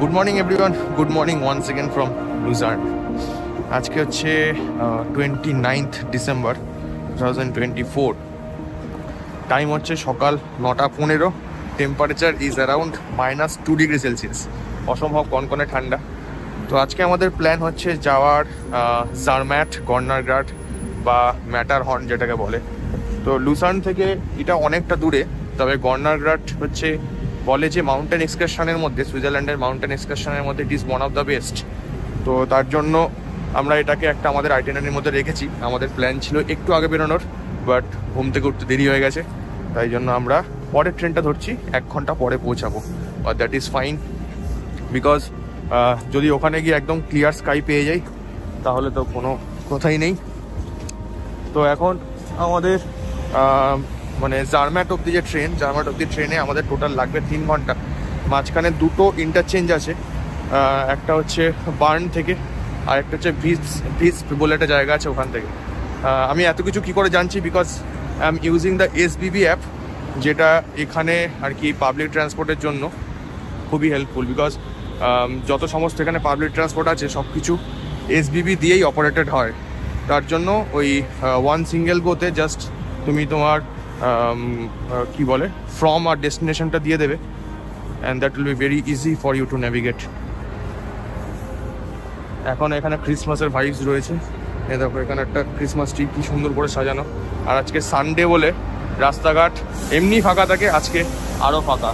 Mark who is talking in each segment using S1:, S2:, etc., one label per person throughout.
S1: Good morning everyone, good morning once again from Lucerne. আজকে হচ্ছে 29th December 2024। Time হচ্ছে সকাল 9:15। Temperature is around -2 degree Celsius, অসম্ভব কনকনে ঠান্ডা। তো আজকে আমাদের প্ল্যান হচ্ছে যাওয়ার জারম্যাট, গর্নারগ্রাট বা ম্যাটারহর্ন যেটাকে বলে। তো লুসার্ন থেকে এটা অনেকটা দূরে, তবে গর্নারগ্রাট হচ্ছে বলে যে মাউন্টেন এক্সকারশনের মধ্যে, সুইজারল্যান্ডের মাউন্টেন এক্সকারশনের মধ্যে it is one of the best. তো তার জন্য আমরা এটাকে একটা আমাদের আইটিনারির মধ্যে রেখেছি। আমাদের প্ল্যান ছিল একটু আগে বেরোনোর, বাট ঘুম থেকে উঠতে দেরি হয়ে গেছে, তাই জন্য আমরা পরের ট্রেনটা ধরছি। 1 ঘন্টা পরে পৌঁছাবো, আর দ্যাট ইজ ফাইন, বিকজ যদি ওখানে গিয়ে একদম ক্লিয়ার স্কাই পেয়ে যাই তাহলে তো কোনো কথাই নেই। তো এখন আমাদের মানে জারম্যাট অব্দি যে ট্রেন, জারম্যাট অব্দি ট্রেনে আমাদের টোটাল লাগবে 3 ঘন্টা। মাঝখানে দুটো ইন্টারচেঞ্জ আছে, একটা হচ্ছে বার্ন থেকে আর একটা হচ্ছে ভিস বলে একটা জায়গা আছে, ওখান থেকে। আমি এত কিছু কী করে জানছি, because I am using the SBB app, যেটা এখানে আর কি পাবলিক ট্রান্সপোর্টের জন্য খুবই হেল্পফুল। বিকজ যত সমস্ত এখানে পাবলিক ট্রান্সপোর্ট আছে সব কিছু SBB দিয়েই অপারেটেড হয়। তার জন্য ওই ওয়ান সিঙ্গেল গোতে জাস্ট তুমি তোমার কি বলে ফ্রম আর ডেস্টিনেশনটা দিয়ে দেবে, and that will be very easy for you to navigate. এখন এখানে ক্রিসমাসের ভাইবস রয়েছে। দেখো এখানে একটা ক্রিসমাস ট্রি কি সুন্দর করে সাজানো। আর আজকে সানডে বলে রাস্তাঘাট এমনি ফাঁকা থাকে, আজকে আরও ফাঁকা।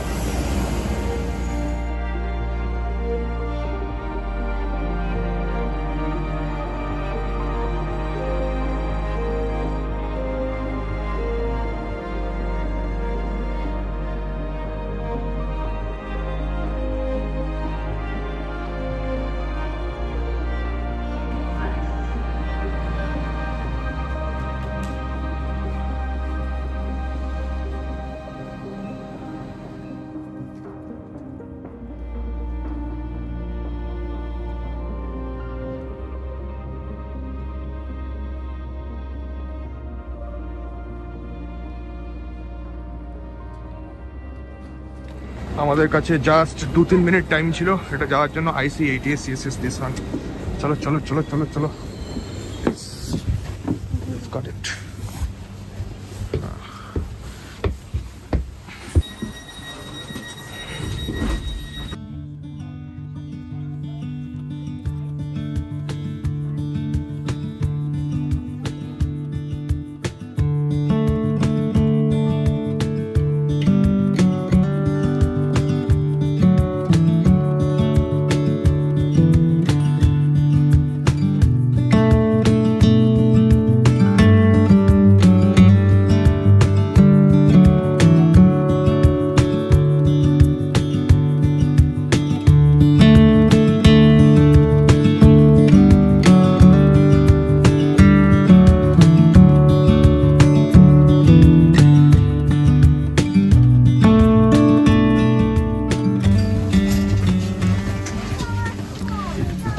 S1: আমাদের কাছে জাস্ট 2-3 মিনিট টাইম ছিল এটা যাওয়ার জন্য। IC80 CSS this one. চলো চলো চলো চলো চলো, গট ইট।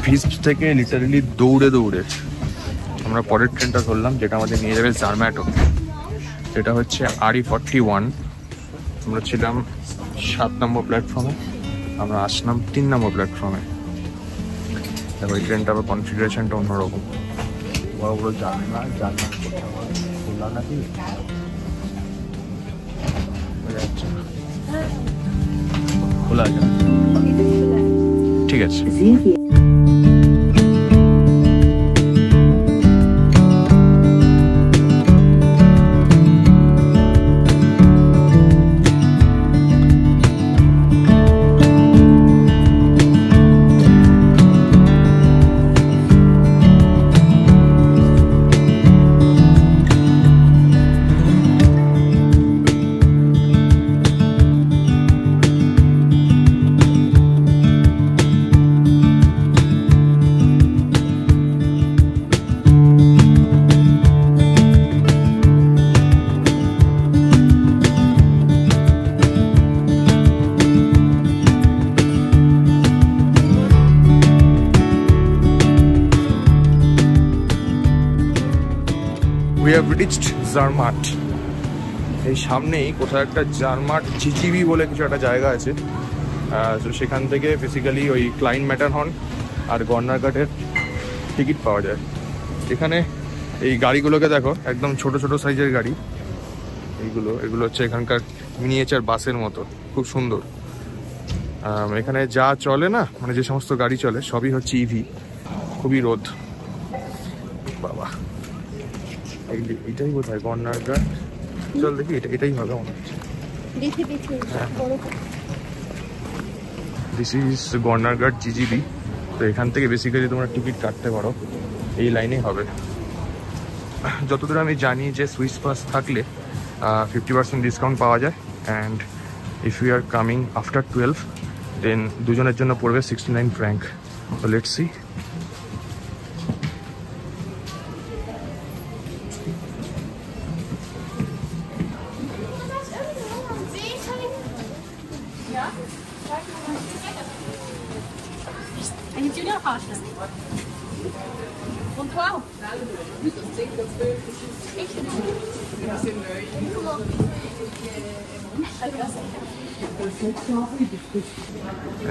S1: ভিস্ট থেকে লিটারালি দৌড়ে দৌড়ে আমরা পরের ট্রেনটা ধরলাম, যেটা আমাদের নিয়ে যাবে জারম্যাট অব্দি। যেটা হচ্ছে RE41। আমরা ছিলাম 7 নম্বর প্ল্যাটফর্মে, আমরা আসলাম 3 নম্বর প্ল্যাটফর্মে। দেখো এই ট্রেনটা আবার কনফিগারেশনটা অন্যরকম, বড় বড় জানলা খোলা নাকি খোলা আছে, ঠিক আছে। We have reached Zermatt. এই সামনেই কোথাও একটা জারম্যাট GGB বলে কিছু একটা জায়গা আছে, তো সেখান থেকে বেসিক্যালি ওই ক্লাইন ম্যাটারহর্ন আর গর্নার ঘাটের টিকিট পাওয়া যায়। এখানে এই গাড়িগুলোকে দেখো, একদম ছোট ছোট সাইজের গাড়ি এগুলো হচ্ছে এখানকার মিনিয়েচার বাসের মতো, খুব সুন্দর। এখানে যা চলে না, মানে যে সমস্ত গাড়ি চলে সবই হচ্ছে ইভি। খুবই রোদ বাবা। এটাই বোধহয় গর্নার ঘাট। চল দেখি, এটাই হবে মনে হচ্ছে। দিস ইজ গর্নার ঘাট জিজিবি। তো এখান থেকে বেসিক্যালি তোমরা টিকিট কাটতে পারো, এই লাইনেই হবে। যতদূর আমি জানি যে সুইস পাস থাকলে 50% ডিসকাউন্ট পাওয়া যায়। And if you are coming after 12 then দুজনের জন্য পড়বে 69 ফ্র্যাঙ্ক। তো let's see.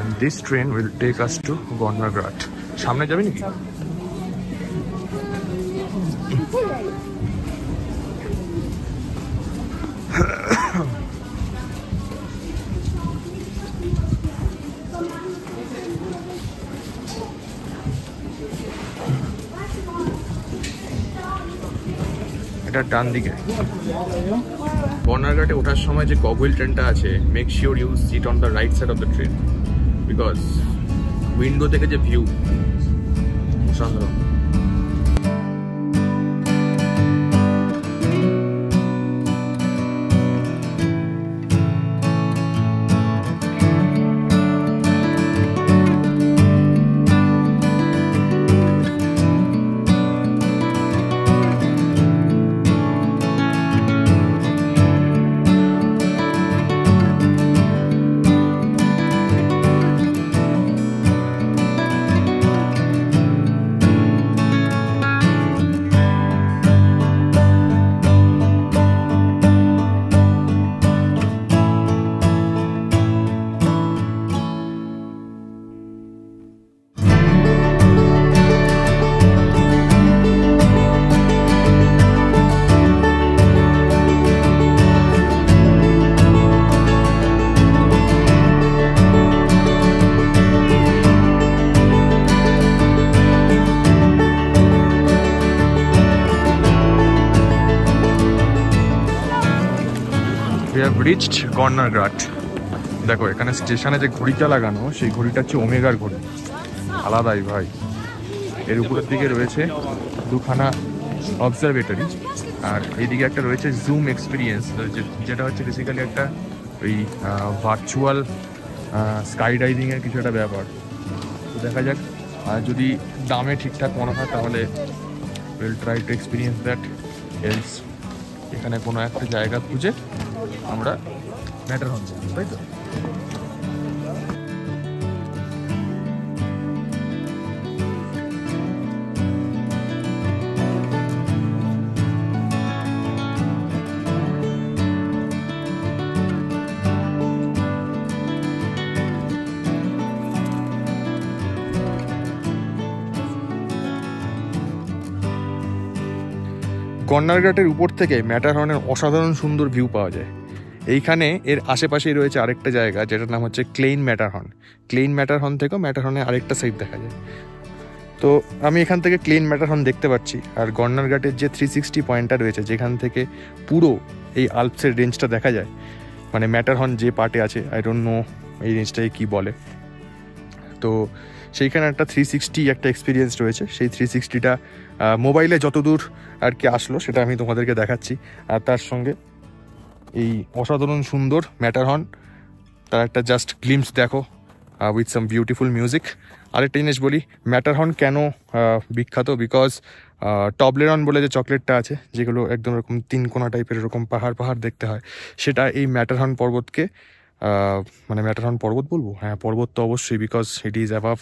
S1: And this train will take us to Gorner Ghat. সামনে যাবে নাকি? এটা ডান দিকে। গর্নার ঘাটে ওঠার সময় যে কগহুইল ট্রেনটা আছে, make sure you sit on the right side of the train, because window থেকে যে ভিউ অসাধারণ। We have reached Gorner Ghat. দেখো এখানে স্টেশনে যে ঘড়িটা লাগানো, সেই ঘড়িটা হচ্ছে ওমেগার ঘড়ি, আলাদাই ভাই। এর উপরের দিকে রয়েছে দুখানা অবজারভেটরি, আর এইদিকে একটা রয়েছে জুম এক্সপিরিয়েন্স, যেটা হচ্ছে বেসিক্যালি একটা ওই ভার্চুয়াল স্কাই ডাইভিংয়ের কিছু একটা ব্যাপার। তো দেখা যাক, আর যদি দামে ঠিকঠাক মনে হয় তাহলে will try to experience that. Else এখানে কোনো একটা জায়গা খুঁজে আমরা ম্যাটারহর্ন যাব, তাই তো? গর্নার ঘাটের উপর থেকে ম্যাটারহর্নের অসাধারণ সুন্দর ভিউ পাওয়া যায়। এইখানে এর আশেপাশেই রয়েছে আরেকটা জায়গা যেটার নাম হচ্ছে ক্লেইন ম্যাটারহর্ন। ক্লেইন ম্যাটারহর্ন থেকেও ম্যাটারহর্নের আরেকটা সাইড দেখা যায়। তো আমি এখান থেকে ক্লেইন ম্যাটারহর্ন দেখতে পাচ্ছি, আর গর্নার ঘাটের যে 360 পয়েন্টটা রয়েছে যেখান থেকে পুরো এই আল্পসের রেঞ্জটা দেখা যায়, মানে ম্যাটারহর্ন যে পার্টে আছে, আই ডোন্ট নো এই রেঞ্জটাকে কী বলে। তো সেইখানে একটা 360 একটা এক্সপিরিয়েন্স রয়েছে। সেই 360টা মোবাইলে যতদূর আর কি আসলো সেটা আমি তোমাদেরকে দেখাচ্ছি। আর তার সঙ্গে এই অসাধারণ সুন্দর ম্যাটারহর্ন, তার একটা জাস্ট গ্লিমস দেখো উইথ সাম বিউটিফুল মিউজিক। আরেকটা জিনিস বলি, ম্যাটারহর্ন কেন বিখ্যাত, বিকজ টবলেরন বলে যে চকলেটটা আছে, যেগুলো একদম এরকম 3 কোনা টাইপের এরকম পাহাড় পাহাড় দেখতে হয়, সেটা এই ম্যাটারহর্ন পর্বতকে, মানে ম্যাটারহর্ন পর্বত বলবো, হ্যাঁ পর্বত তো অবশ্যই, বিকজ ইট ইজ অ্যাবাভ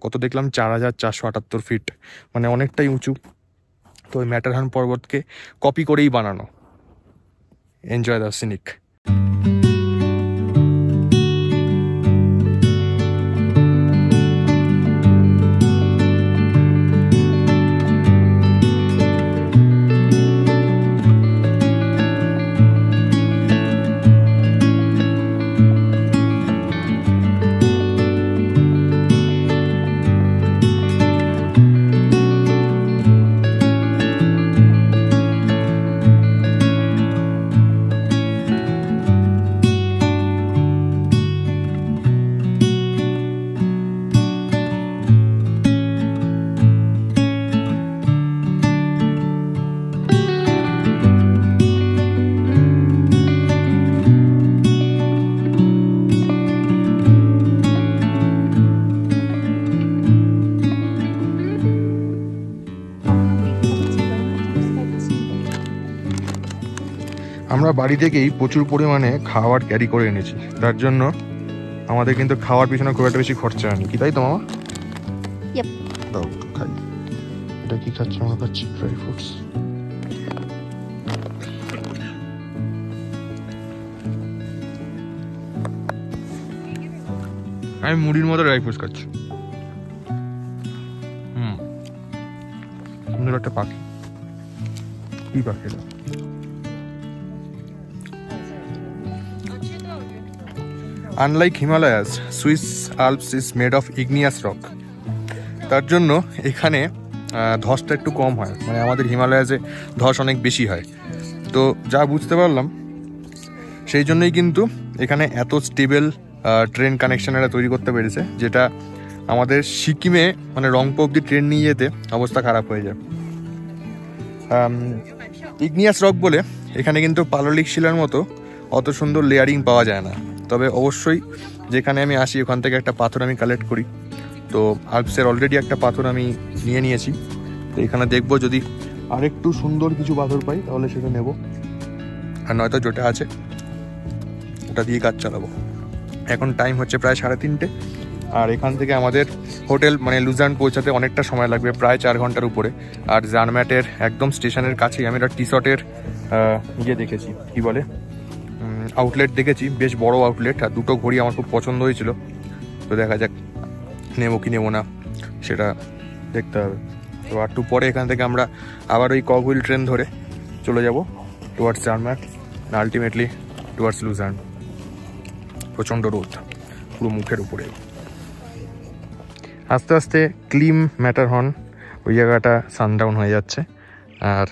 S1: কত দেখলাম 4478 ফিট, মানে অনেকটাই উঁচু। তো ওই ম্যাটারহর্ন পর্বতকে কপি করেই বানানো। Enjoy the scenic. আমরা বাড়ি থেকেই প্রচুর পরিমাণে খাবার ক্যারি করে এনেছি, তার জন্য আমাদের কিন্তু খাওয়ার পিছনে খুব একটা বেশি খরচা হয়নি, কি তাই তো মামা? দাও খাই। এটা কি খাচ্ছি? আমরা খাচ্ছি ড্রাই ফ্রুটস। আমি মুড়ির মতো ড্রাই ফ্রুটস খাচ্ছি। সুন্দর একটা পাখি। কি পাখি এটা? Unlike Himalayas, Swiss Alps is made of igneous rock. তার জন্য এখানে ধসটা একটু কম হয়, মানে আমাদের হিমালয়াসে ধস অনেক বেশি হয়। তো যা বুঝতে পারলাম সেই জন্যই কিন্তু এখানে এত স্টেবল ট্রেন কানেকশন এরা তৈরি করতে পেরেছে, যেটা আমাদের সিকিমে মানে রংপো অব্দি ট্রেন নিয়ে যেতে অবস্থা খারাপ হয়ে যায়। ইগনিয়াস রক বলে এখানে কিন্তু পাললিক শিলার মতো অত সুন্দর লেয়ারিং পাওয়া যায় না। তবে অবশ্যই যেখানে আমি আসি ওখান থেকে একটা পাথর আমি কালেক্ট করি, তো আলপসের অলরেডি একটা পাথর আমি নিয়ে নিয়েছি। তো এখানে দেখবো যদি আরেকটু সুন্দর কিছু পাথর পাই তাহলে সেটা নেব, আর নয়তো যেটা আছে ওটা দিয়ে কাজ চালাবো। এখন টাইম হচ্ছে প্রায় 3:30, আর এখান থেকে আমাদের হোটেল মানে লুজার্ন পৌঁছাতে অনেকটা সময় লাগবে, প্রায় 4 ঘন্টার উপরে। আর জার্ম্যাটের একদম স্টেশনের কাছেই আমি একটা টি শার্টের ইয়ে দেখেছি, কি বলে আউটলেট দেখেছি, বেশ বড় আউটলেট। আর দুটো ঘড়ি আমার খুব পছন্দ হয়েছিল, তো দেখা যাক নেবো কি নেবো না সেটা দেখতে হবে। তো একটু পরে এখান থেকে আমরা আবার ওই কগহুইল ট্রেন ধরে চলে যাব টুয়ার্ডস জার্ম্যাট, আলটিমেটলি টুয়ার্ডস লুজার্ন। প্রচণ্ড রোদ পুরো মুখের উপরে। আস্তে আস্তে ক্লিম ম্যাটারহর্ন ওই জায়গাটা সানডাউন হয়ে যাচ্ছে, আর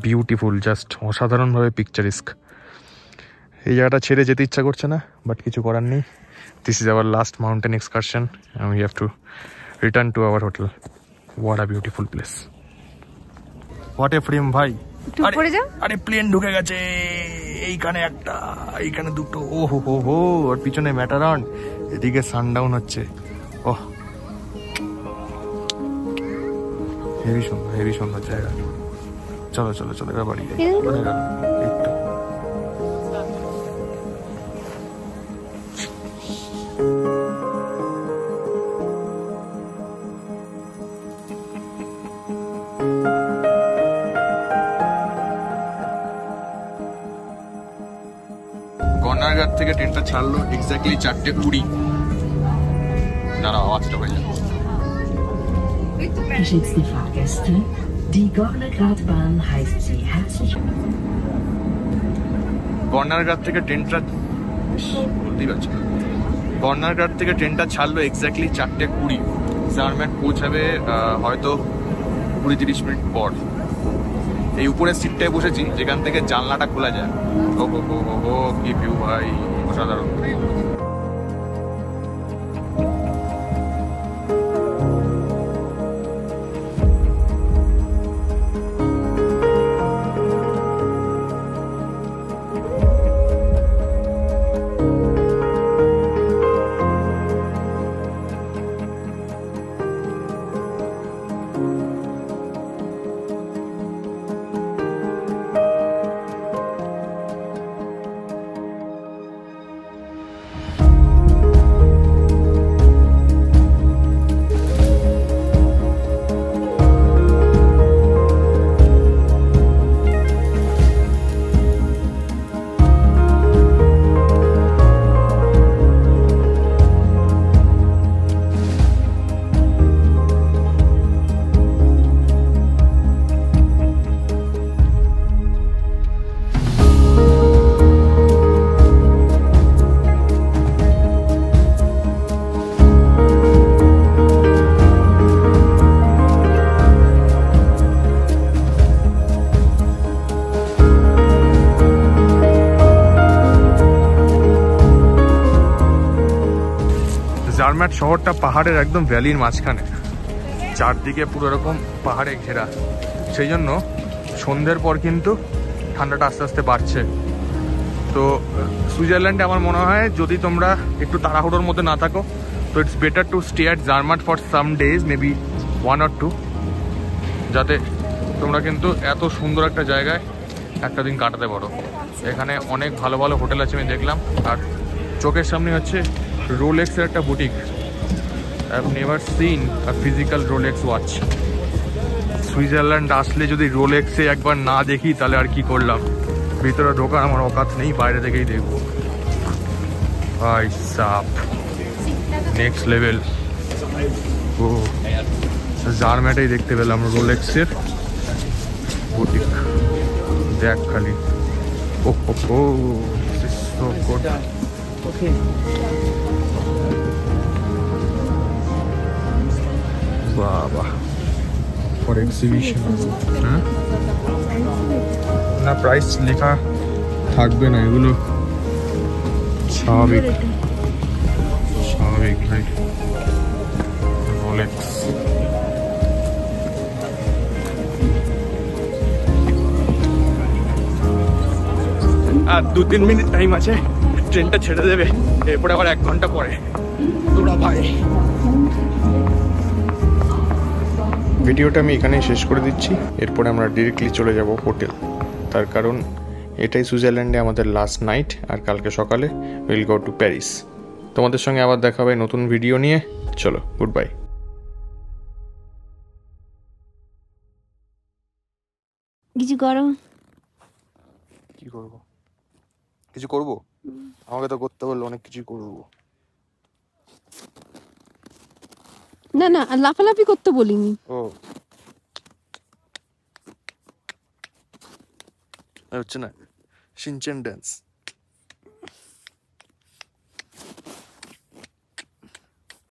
S1: বিউটিফুল, জাস্ট অসাধারণভাবে পিকচারিস্ক। এই জায়গাটা ছেড়ে যেতে ইচ্ছা করছে না, বাট কিছু করার নেই। This is our last mountain excursion and we have to return to our hotel. What a beautiful place. What a frame ভাই। আরে প্লেন ঢুকে গেছে এইখানে, একটা এইখানে দুটো, ও হো হো হো, আর পিছনে ম্যাটারহর্ন, এদিকে সানডাউন হচ্ছে। ওহ হেভি সুন্দর, হেভি সুন্দর জায়গা। চলো চলো চলো এবার বাড়ি যাই। গন্নারঘাট থেকে ট্রেনটা ছাড়লো এক্স্যাক্টলি 4:20। দাঁড়াও আওয়াজটা হয়ে যাবে।
S2: Geschätzte Fahrgäste, die Gornergratbahn heißt Sie herzlich.
S1: গন্নারঘাট থেকে ট্রেনটা বলতেই পারছি না, গন্নারঘাট থেকে ট্রেনটা ছাড়লো এক্স্যাক্টলি 4:20। জার্ম্যাট পৌঁছাবে হয়তো 20-30 মিনিট পর। এই উপরের সিটটায় বসেছি যেখান থেকে জানলাটা খোলা যায়। ও হো হো হো হো, কি ভিউ ভাই, অসাধারণ। জার্ম্যাট শহরটা পাহাড়ের একদম ভ্যালির মাঝখানে, চারদিকে পুরো এরকম পাহাড়ে ঘেরা। সেই জন্য সন্ধ্যের পর কিন্তু ঠান্ডাটা আস্তে আস্তে বাড়ছে। তো সুইজারল্যান্ডে আমার মনে হয় যদি তোমরা একটু তাড়াহুড়োর মধ্যে না থাকো, তো it's better to stay at Zermatt for some days, maybe 1 or 2, যাতে তোমরা কিন্তু এত সুন্দর একটা জায়গায় একটা দিন কাটাতে পারো। এখানে অনেক ভালো ভালো হোটেল আছে আমি দেখলাম, আর চোখের সামনে হচ্ছে রোলেক্সের একটা boutique. I have never seen a physical Rolex watch. Switzerland আসলে যদি রোলেক্সে একবার না দেখি তাহলে আর কি করলাম। ভিতরে ঢোকার আমার অকাত নেই, বাইরে থেকেই দেখবো। ভাই সাপ, নেক্সট লেভেল। ও জার্মেটাই দেখতে পেলাম রোলেক্সের বুটিক। দেখ খালি, ও হো হো, সো গুড। বাবা, ফর এক্সিবিশন। না প্রাইস লেখা থাকবে না, এগুলো স্বাভাবিক স্বাভাবিক ভাই। রোলেক্স আর 2-3 মিনিট টাইম আছে, ট্রেনটা ছেড়ে দেবে, এরপরে আবার 1 ঘন্টা পরে। তোরা ভাই, ভিডিওটা আমি এখানেই শেষ করে দিচ্ছি। এরপরে আমরা ডিরেক্টলি চলে যাব হোটেল। তার কারণ এটাই সুইজারল্যান্ডে আমাদের লাস্ট নাইট, আর কালকে সকালে উইল গো টু প্যারিস। তোমাদের সঙ্গে আবার দেখা হবে নতুন ভিডিও নিয়ে। চলো, গুড বাই।
S3: কিছু করো,
S1: কি করব? কিছু করব? আমাকে তো করতে বললো, অনেক কিছু করব।
S3: না না লাফালাফি করতে বলিনি।
S1: ও হচ্ছে না, শিনচেন ড্যান্স।